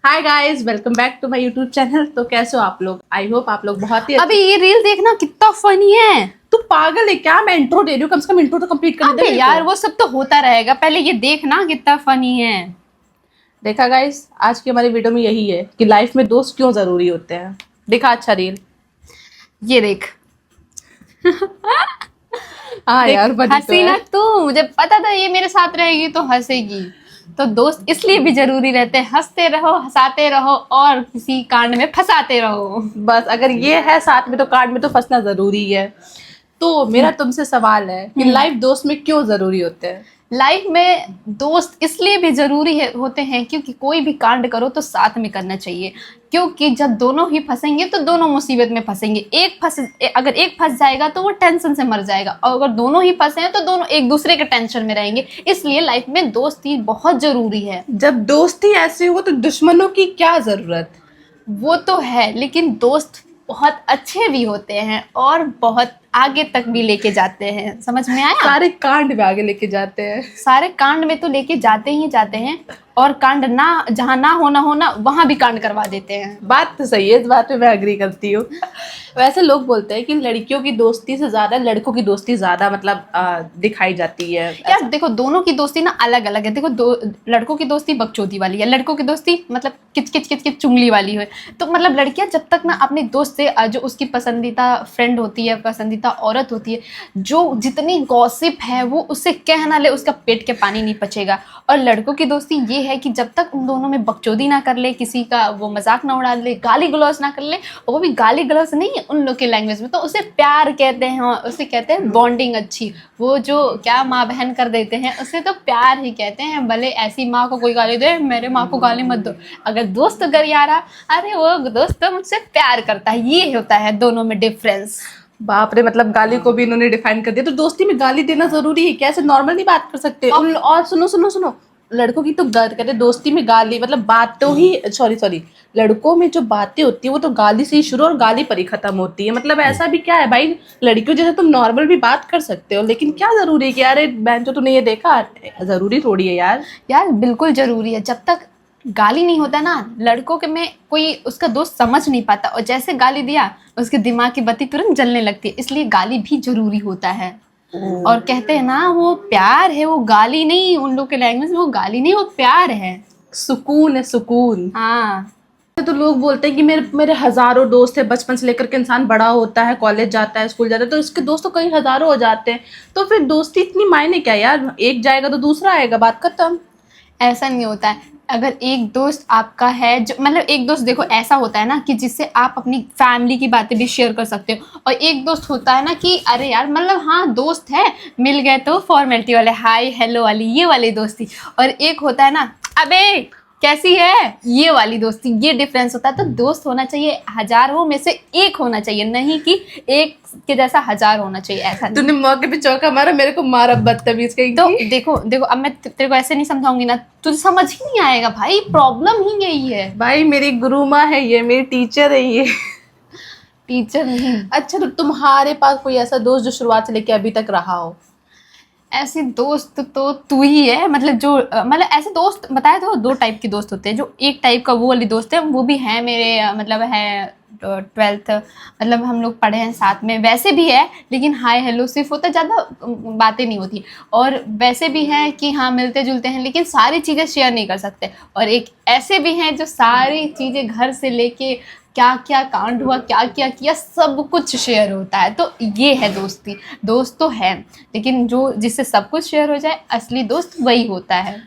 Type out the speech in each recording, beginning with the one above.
Hi guys, welcome back to my YouTube channel. तो कैसे हो आप लोग? आई होप आप लोग बहुत ही अबे ये रील देखना कितना फनी है। तू पागल है क्या? मैं इंट्रो दे रही हूँ, कम से कम इंट्रो तो कंप्लीट करने दे अबे मेरे यार को। वो सब तो होता रहेगा, पहले ये देखना कितना फनी है। देखा गाइस, आज की हमारी वीडियो में यही है कि लाइफ में दोस्त क्यों जरूरी होते हैं। देखा अच्छा रील? ये देख हाँ देख यार, बनी तो हंसी है। ना तू, मुझे पता था ये मेरे साथ रहेगी तो हंसेगी। तो दोस्त इसलिए भी जरूरी रहते हैं, हंसते रहो हंसाते रहो और किसी कांड में फंसाते रहो। बस अगर ये है साथ में तो कार्ड में तो फंसना जरूरी है। तो मेरा तुमसे सवाल है कि हम्म लाइफ दोस्त में क्यों जरूरी होते हैं? लाइफ में दोस्त इसलिए भी जरूरी है होते हैं क्योंकि कोई भी कांड करो तो साथ में करना चाहिए। क्योंकि जब दोनों ही फंसेंगे तो दोनों मुसीबत में फंसेंगे। अगर एक फंस जाएगा तो वो टेंशन से मर जाएगा, और अगर दोनों ही फंसे हैं तो दोनों एक दूसरे के टेंशन में रहेंगे। इसलिए लाइफ में दोस्ती बहुत जरूरी है। जब दोस्ती ऐसी हो तो दुश्मनों की क्या जरूरत? वो तो है, लेकिन दोस्त बहुत अच्छे भी होते हैं और बहुत आगे तक भी लेके जाते हैं। समझ में आया? सारे कांड में आगे लेके जाते हैं। सारे कांड में तो लेके जाते ही जाते हैं, और कांड ना जहाँ ना होना वहां भी कांड करवा देते हैं। बात तो सही है, इस बात पे मैं एग्री करती हूँ। वैसे लोग बोलते हैं कि लड़कियों की दोस्ती से ज्यादा लड़कों की दोस्ती ज्यादा मतलब दिखाई जाती है यार ऐसा। देखो, दोनों की दोस्ती ना अलग अलग है। देखो, दो लड़कों की दोस्ती बकचोदी वाली है, लड़कों की दोस्ती मतलब किच किच किच किच चुंगली वाली है। तो मतलब लड़कियां जब तक ना अपने दोस्त से जो उसकी पसंदीदा फ्रेंड होती है, पसंदीदा औरत होती है, जो जितनी गॉसिप है वो उससे कह ना ले, उसका पेट के पानी नहीं पचेगा। और लड़कों की दोस्ती ये है कि जब तक उन दोनों में बकचोदी ना कर ले, किसी का वो मजाक ना उड़ा ले, गाली गलौज ना कर ले, और वो भी गाली गलौज नहीं है उन लोग की लैंग्वेज में, तो उसे प्यार कहते हैं, उसे कहते हैं बॉन्डिंग अच्छी। वो जो क्या माँ बहन कर देते हैं उसे तो प्यार ही कहते हैं। भले ऐसी माँ को कोई गाली दे, मेरे माँ को गाली मत दो। अगर दोस्त गरियारा, अरे वो दोस्त तो मुझसे प्यार करता है, ये होता है दोनों में डिफरेंस। बाप रे, मतलब गाली को भी इन्होंने डिफाइन कर दिया। तो दोस्ती में गाली देना जरूरी है क्या? ऐसे नॉर्मल नहीं बात कर सकते? और सुनो सुनो सुनो, लड़कों की तो कहते दोस्ती में गाली मतलब बातों ही सॉरी सॉरी, लड़कों में जो बातें होती है वो तो गाली से ही शुरू और गाली पर ही खत्म होती है। मतलब ऐसा भी क्या है भाई, लड़कियों जैसे तुम नॉर्मल भी बात कर सकते हो, लेकिन क्या जरूरी है कि यार बहन जो तूने ये देखा? जरूरी थोड़ी है यार। यार बिल्कुल जरूरी है। जब तक गाली नहीं होता ना, लड़कों के में कोई उसका दोस्त समझ नहीं पाता, और जैसे गाली दिया उसके दिमाग की बत्ती तुरंत जलने लगती है। इसलिए गाली भी जरूरी होता है। और कहते हैं ना, वो प्यार है, वो गाली नहीं। उन लोग के लैंग्वेज में वो गाली नहीं, वो प्यार है। सुकून है, सुकून। हाँ। तो लोग बोलते हैं कि मेरे मेरे हजारों दोस्त है, बचपन से लेकर के इंसान बड़ा होता है, कॉलेज जाता है, स्कूल जाता है, तो इसके दोस्त तो कई हजारों हो जाते हैं। तो फिर दोस्ती इतनी मायने क्या यार? एक जाएगा तो दूसरा आएगा, बात खत्म। ऐसा नहीं होता है। अगर एक दोस्त आपका है, जो मतलब एक दोस्त देखो ऐसा होता है ना कि जिससे आप अपनी फैमिली की बातें भी शेयर कर सकते हो। और एक दोस्त होता है ना कि अरे यार मतलब हाँ दोस्त है, मिल गए तो फॉर्मेलिटी वाले, हाय हेलो वाली, ये वाली दोस्ती। और एक होता है ना, अबे कैसी है, ये वाली दोस्ती। ये डिफरेंस होता है। तो दोस्त होना चाहिए, हजार हो में से एक होना चाहिए, नहीं कि एक के जैसा हजार होना चाहिए, ऐसा नहीं। तूने मौके पे चौका मारा, मेरे को मारा बदतमीज कहीं तो की। देखो देखो, अब मैं तेरे को ऐसे नहीं समझाऊंगी ना, तुझे समझ ही नहीं आएगा भाई। प्रॉब्लम ही यही है। भाई मेरी गुरु माँ है ये, मेरी टीचर है ये। टीचर नहीं। अच्छा, तो तुम्हारे पास कोई ऐसा दोस्त जो शुरुआत से लेके अभी तक रहा हो? ऐसे दोस्त तो तू ही है। मतलब जो मतलब ऐसे दोस्त बताए तो दो टाइप के दोस्त होते हैं। जो एक टाइप का वो वाली दोस्त है, वो भी है मेरे मतलब है 12th, मतलब हम लोग पढ़े हैं साथ में, वैसे भी है। लेकिन हाय हेलो सिर्फ होता है, ज़्यादा बातें नहीं होती। और वैसे भी है कि हाँ मिलते जुलते हैं, लेकिन सारी चीज़ें शेयर नहीं कर सकते। और एक ऐसे भी हैं जो सारी चीज़ें घर से लेके क्या क्या कांड हुआ, क्या क्या किया, सब कुछ शेयर होता है। तो ये है दोस्ती। दोस्त तो है, लेकिन जो जिससे सब कुछ शेयर हो जाए, असली दोस्त वही होता है।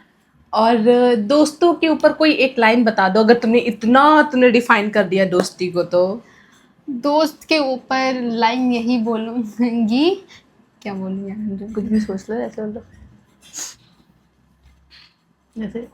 और दोस्तों के ऊपर कोई एक लाइन बता दो, अगर तुमने डिफाइन कर दिया दोस्ती को तो। दोस्त के ऊपर लाइन यही बोलूंगी, क्या बोलूँ यार, कुछ भी सोच लो, ऐसे बोलो जैसे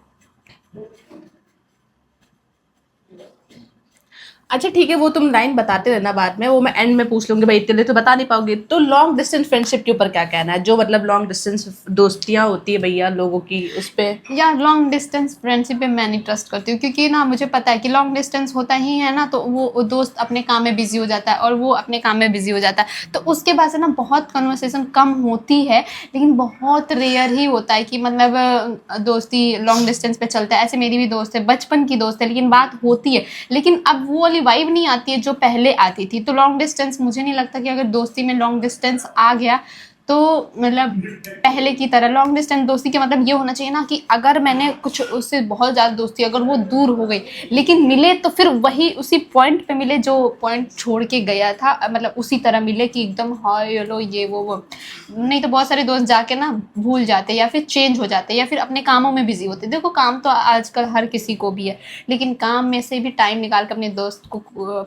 अच्छा ठीक है, वो तुम लाइन बताते रहना बाद में, वो मैं एंड में पूछ लूंगी भाई, इतने तो बता नहीं पाओगे। तो लॉन्ग डिस्टेंस फ्रेंडशिप के ऊपर क्या कहना है, जो मतलब लॉन्ग डिस्टेंस दोस्तियां होती है भैया लोगों की, उस पे? या लॉन्ग डिस्टेंस फ्रेंडशिप पे मैं नहीं ट्रस्ट करती हूँ, क्योंकि ना मुझे पता है कि लॉन्ग डिस्टेंस होता ही है ना, तो वो दोस्त अपने काम में बिजी हो जाता है और वो अपने काम में बिजी हो जाता है, तो उसके बाद से ना बहुत कन्वर्सेशन कम होती है। लेकिन बहुत रेयर ही होता है कि मतलब दोस्ती लॉन्ग डिस्टेंस पे चलता है। ऐसे मेरी भी दोस्त है, बचपन की दोस्त है, लेकिन बात होती है, लेकिन अब वो वाली वाइब नहीं आती है जो पहले आती थी। तो लॉन्ग डिस्टेंस मुझे नहीं लगता कि अगर दोस्ती में लॉन्ग डिस्टेंस आ गया तो मतलब पहले की तरह लॉन्ग डिस्टेंस दोस्ती का मतलब ये होना चाहिए ना कि अगर मैंने कुछ उससे बहुत ज़्यादा दोस्ती, अगर वो दूर हो गई लेकिन मिले तो फिर वही उसी पॉइंट पे मिले जो पॉइंट छोड़ के गया था, मतलब उसी तरह मिले कि एकदम हाय हेलो ये वो। नहीं तो बहुत सारे दोस्त जाके ना भूल जाते या फिर चेंज हो जाते या फिर अपने कामों में बिजी होते। देखो काम तो आजकल हर किसी को भी है, लेकिन काम में से भी टाइम निकाल कर अपने दोस्त को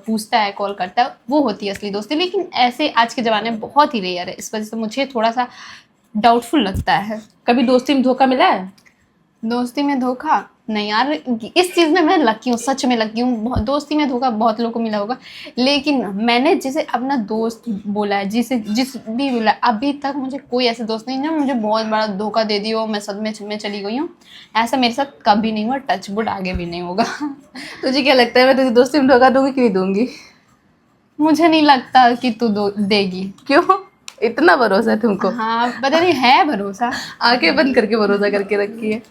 पूछता है, कॉल करता है, वो होती है असली दोस्ती। लेकिन ऐसे आज के ज़माने में बहुत ही रेयर है, इस वजह से मुझे थोड़ा सा डाउटफुल लगता है। कभी दोस्ती में धोखा मिला है? दोस्ती में धोखा नहीं यार, इस चीज़ में मैं लकी हूँ, सच में लकी हूँ। दोस्ती में धोखा बहुत लोगों को मिला होगा, लेकिन मैंने जिसे अपना दोस्त बोला है, जिस भी बोला, अभी तक मुझे कोई ऐसा दोस्त नहीं जो मुझे बहुत बड़ा धोखा दे दिया हो, मैं सदमे में चली गई हूँ। ऐसा मेरे साथ कभी नहीं हुआ, टच वुड आगे भी नहीं होगा। तुझे क्या लगता है मैं तुझे दोस्ती में धोखा दूंगी कि नहीं दूंगी? मुझे नहीं लगता कि तू देगी। क्यों, इतना भरोसा है तुमको? हाँ पता नहीं, है भरोसा। आंखें बंद करके भरोसा करके रखी है।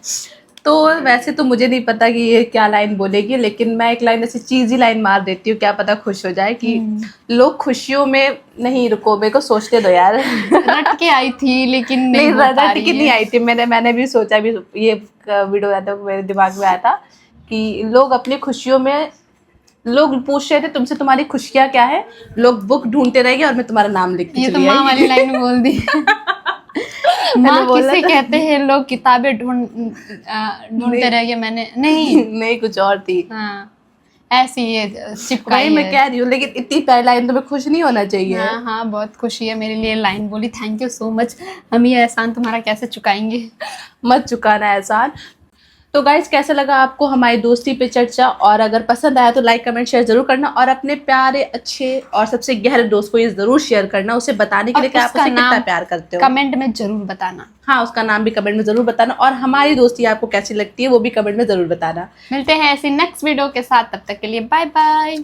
तो वैसे तो मुझे नहीं पता कि ये क्या लाइन बोलेगी, लेकिन मैं एक लाइन ऐसी चीज़ी लाइन मार देती हूँ, क्या पता खुश हो जाए कि लोग खुशियों में नहीं, रुको मेरे को सोचने दो यार। रट के आई थी लेकिन नहीं नहीं, हो पा रट रही के नहीं है। आई थी, मैंने भी सोचा भी, ये वीडियो आया था मेरे दिमाग में आया था कि लोग अपनी खुशियों में, लोग पूछ रहे थे तुमसे तुम्हारी खुशियाँ क्या है, लोग बुक ढूंढते रहेंगे और मैं तुम्हारा नाम लिख के ये तो चली माँ आई। वाली लाइन बोल दी। मैंने माँ बोला किसे था। कहते हैं, लोग किताबें ढूंढते रह गए, मैंने नहीं। नहीं, कुछ और थी। हाँ ऐसी ये चिपकाई वही मैं है। कह रही हूँ, लेकिन इतनी प्यारी लाइन तुम्हें खुश नहीं होना चाहिए? हाँ हाँ, बहुत खुशी है मेरे लिए लाइन बोली, थैंक यू सो मच। हम ये एहसान तुम्हारा कैसे चुकाएंगे। मत चुकाना एहसान। तो गाइज, कैसा लगा आपको हमारी दोस्ती पे चर्चा? और अगर पसंद आया तो लाइक कमेंट शेयर जरूर करना, और अपने प्यारे अच्छे और सबसे गहरे दोस्त को ये जरूर शेयर करना, उसे बताने के लिए कि आप उसे कितना प्यार करते हो। कमेंट में जरूर बताना। हाँ, उसका नाम भी कमेंट में जरूर बताना, और हमारी दोस्ती आपको कैसी लगती है वो भी कमेंट में जरूर बताना। मिलते हैं ऐसी नेक्स्ट वीडियो के साथ, तब तक के लिए बाय बाय।